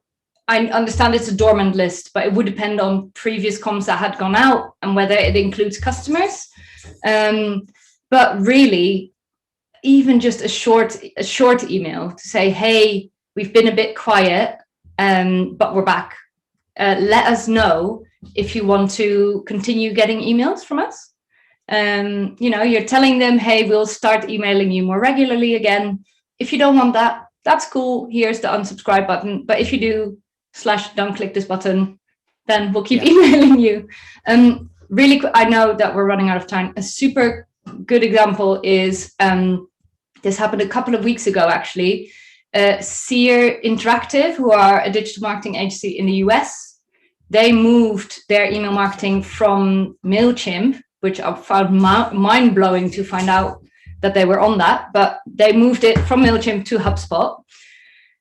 I understand it's a dormant list, but it would depend on previous comms that had gone out and whether it includes customers. But really, even just a short email to say, hey, we've been a bit quiet, but we're back. Let us know if you want to continue getting emails from us. You're telling them, hey, we'll start emailing you more regularly again. If you don't want that, that's cool. Here's the unsubscribe button. But if you do, don't click this button, then we'll keep emailing you. Really, I know that we're running out of time. A super good example is, this happened a couple of weeks ago, actually. Seer Interactive, who are a digital marketing agency in the US, they moved their email marketing from MailChimp, which I found mind-blowing to find out that they were on that, but they moved it from MailChimp to HubSpot,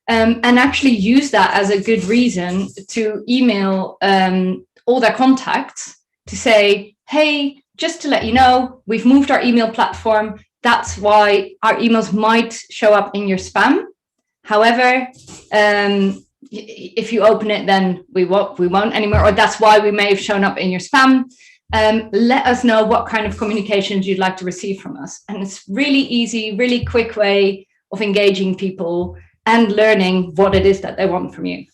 and actually used that as a good reason to email all their contacts to say, hey, just to let you know, we've moved our email platform. That's why our emails might show up in your spam. However, if you open it, then we won't anymore, or that's why we may have shown up in your spam. Let us know what kind of communications you'd like to receive from us. And it's really easy, really quick way of engaging people and learning what it is that they want from you.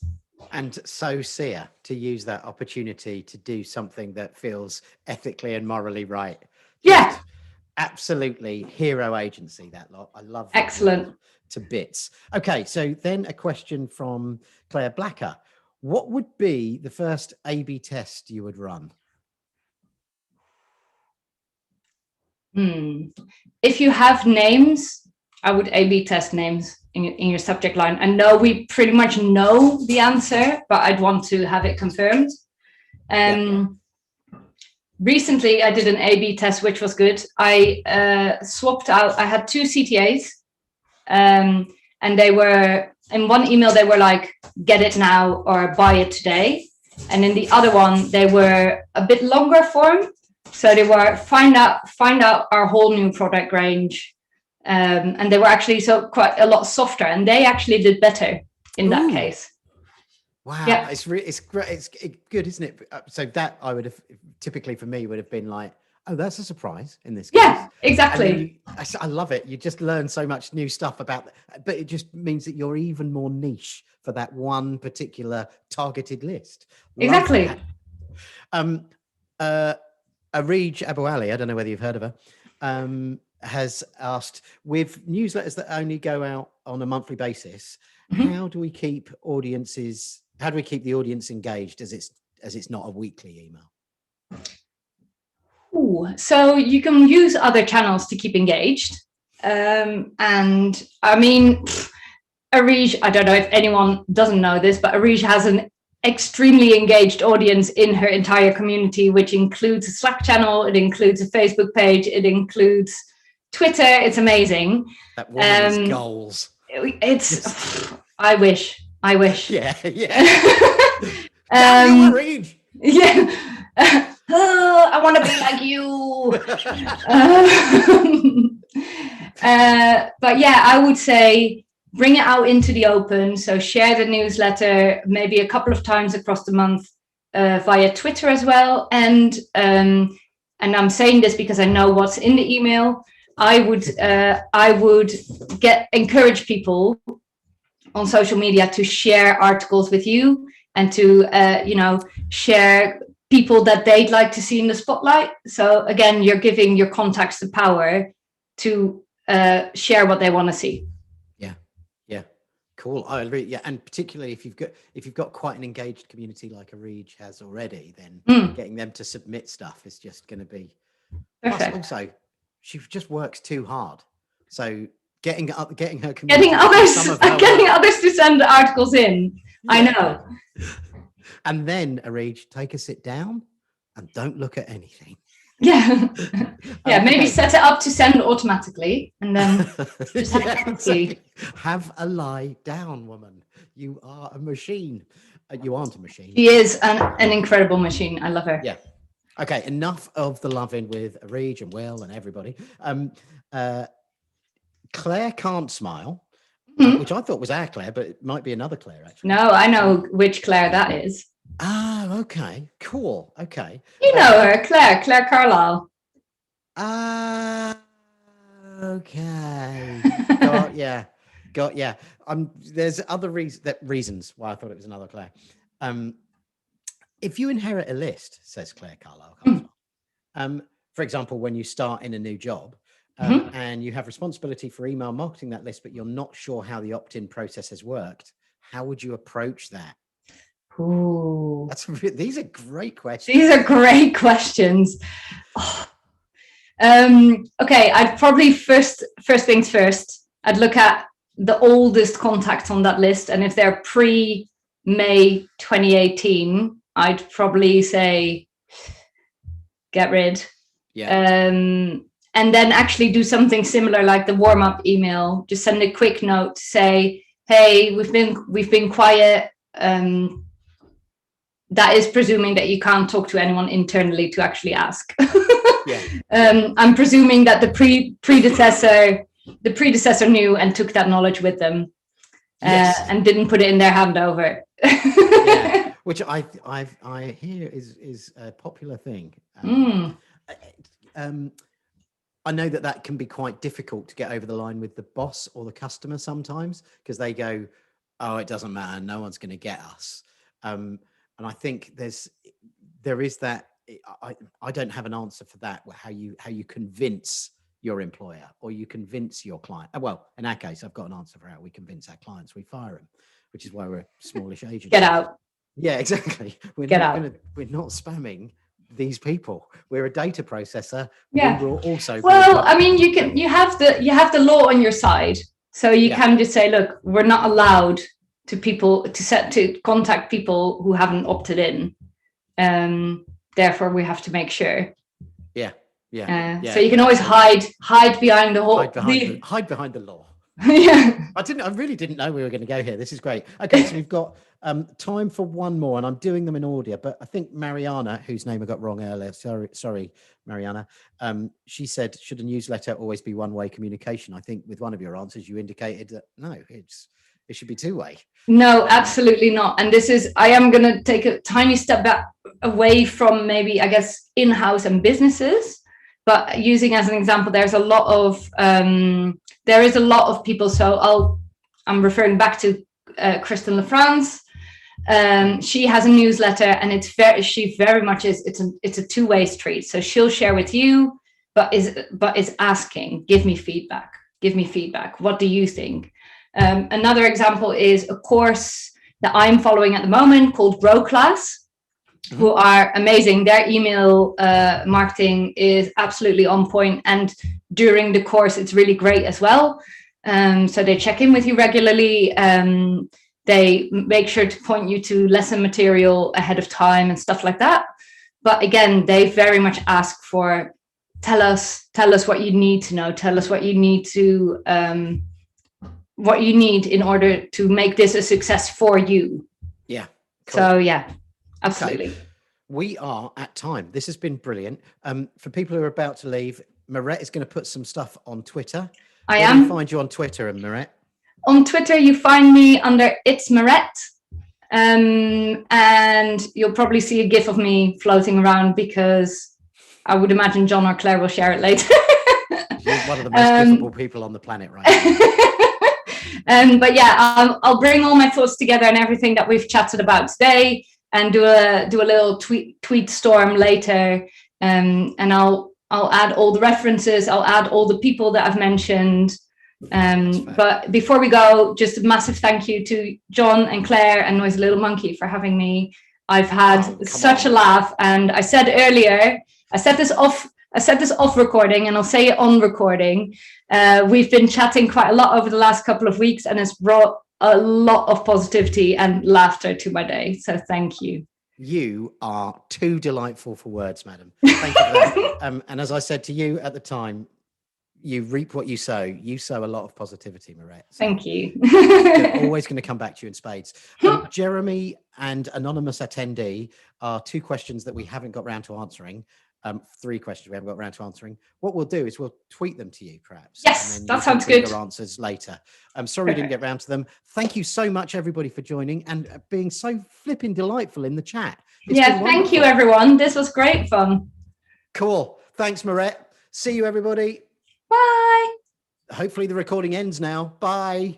And so Seer to use that opportunity to do something that feels ethically and morally right. Yeah. Absolutely hero agency, that lot. I love that. Excellent. To bits. Okay, so then a question from Claire Blacker. What would be the first A/B test you would run? If you have names, I would A/B test names in your subject line. I know we pretty much know the answer, but I'd want to have it confirmed. Recently, I did an A/B test, which was good. I swapped out, I had two CTAs, and they were, in one email, they were like, get it now or buy it today. And in the other one, they were a bit longer form. So they were find out our whole new product range. And they were actually quite a lot softer, and they actually did better in that case. Wow, yeah. It's great. It's good, isn't it? So that I would have typically for me would have been like, oh, that's a surprise in this case. Yeah, exactly. I love it. You just learn so much new stuff about that, but it just means that you're even more niche for that one particular targeted list. Exactly. Areej Abu Ali, I don't know whether you've heard of her, has asked, with newsletters that only go out on a monthly basis, how do we keep the audience engaged as it's not a weekly email? So you can use other channels to keep engaged. And I mean, Areej, I don't know if anyone doesn't know this, but Areej has an extremely engaged audience in her entire community, which includes a Slack channel, it includes a Facebook page, it includes Twitter. It's amazing. That woman's goals. It's I wish. Yeah. Areej. Yeah. I want to be like you. But yeah, I would say bring it out into the open. So share the newsletter maybe a couple of times across the month via Twitter as well. And I'm saying this because I know what's in the email. I would encourage people on social media to share articles with you and to share people that they'd like to see in the spotlight. So again, you're giving your contacts the power to share what they want to see. Yeah, cool. I agree. Yeah, and particularly if you've got quite an engaged community like Arij has already, then getting them to submit stuff is just going to be perfect. Plus, also, she just works too hard. So getting her community, getting others to send articles in. Yeah. I know. And then Arij, take a sit down and don't look at anything. Yeah. Maybe set it up to send automatically and then just have a lie down, woman. You are a machine. You aren't a machine. She is an incredible machine. I love her. Yeah. Okay, enough of the loving with Arij and Will and everybody. Claire can't smile, which I thought was our Claire, but it might be another Claire, actually. No, I know which Claire that is. Oh, okay. Cool. Okay. You know her, Claire Carlisle. Okay. Got yeah. There's other reasons why I thought it was another Claire. If you inherit a list, says Claire Carlisle, for example, when you start in a new job, and you have responsibility for email marketing that list, but you're not sure how the opt-in process has worked, how would you approach that? Ooh. These are great questions. Oh. Okay, I'd probably first things first, I'd look at the oldest contacts on that list, and if they're pre-May 2018, I'd probably say get rid. Yeah. And then actually do something similar like the warm-up email. Just send a quick note to say, hey, we've been quiet. That is presuming that you can't talk to anyone internally to actually ask. Yeah. I'm presuming that the predecessor knew and took that knowledge with them, and didn't put it in their handover. Yeah. Which I hear is a popular thing. I know that can be quite difficult to get over the line with the boss or the customer sometimes, because they go, oh, it doesn't matter, no one's going to get us. And I think there is that. I don't have an answer for that. How you convince your employer or you convince your client. Well, in our case, I've got an answer for how we convince our clients. We fire them, which is why we're a smallish agency. Get out. Yeah, exactly. We're not spamming these people. We're a data processor. Yeah. We will also. Well, I mean, you have the law on your side, so you can just say, look, we're not allowed to contact people who haven't opted in. Therefore, we have to make sure. Yeah. So you can always hide behind the whole. Hide behind the law. Yeah. I really didn't know we were going to go here. This is great. Okay, so we've got time for one more, and I'm doing them in order. But I think Mariana, whose name I got wrong earlier, sorry, Mariana. She said, should a newsletter always be one-way communication? I think with one of your answers, you indicated that no, it should be two-way. No, absolutely not. And I am going to take a tiny step back away from maybe, I guess, in-house and businesses, but using as an example, there is a lot of people. So I'm referring back to Kristen LaFrance. She has a newsletter, and she very much is. It's a two-way street. So she'll share with you, but is asking, give me feedback. What do you think? Another example is a course that I'm following at the moment called Grow Class, who are amazing. Their email marketing is absolutely on point, and during the course, it's really great as well. So they check in with you regularly. They make sure to point you to lesson material ahead of time and stuff like that. But again, they very much ask for, tell us what you need to know. Tell us what you need to, what you need in order to make this a success for you. Yeah. Cool. So yeah, absolutely. Okay. We are at time. This has been brilliant. For people who are about to leave, Mirette is going to put some stuff on Twitter. Where do you find you on Twitter, Mirette? On Twitter, you find me under It's Mirette. And you'll probably see a GIF of me floating around, because I would imagine John or Claire will share it later. You're one of the most difficult people on the planet right now. But yeah, I'll bring all my thoughts together and everything that we've chatted about today, and do a little tweet storm later. And I'll add all the references. I'll add all the people that I've mentioned. But before we go, just a massive thank you to John and Claire and Noisy Little Monkey for having me. I've had such a laugh, and I said earlier, I said this off recording, and I'll say it on recording. We've been chatting quite a lot over the last couple of weeks, and it's brought a lot of positivity and laughter to my day. So thank you. You are too delightful for words, madam. Thank you for that. And as I said to you at the time, you reap what you sow. You sow a lot of positivity, Mirette. So thank you. Always going to come back to you in spades. Jeremy and anonymous attendee are two questions that we haven't got round to answering. Three questions we haven't got around to answering. What we'll do is we'll tweet them to you, perhaps. Yes, and then that sounds good. Your answers later. I'm sorry we didn't get round to them. Thank you so much, everybody, for joining and being so flipping delightful in the chat. Thank you, everyone. This was great fun. Cool. Thanks, Mirette. See you, everybody. Bye. Hopefully the recording ends now. Bye.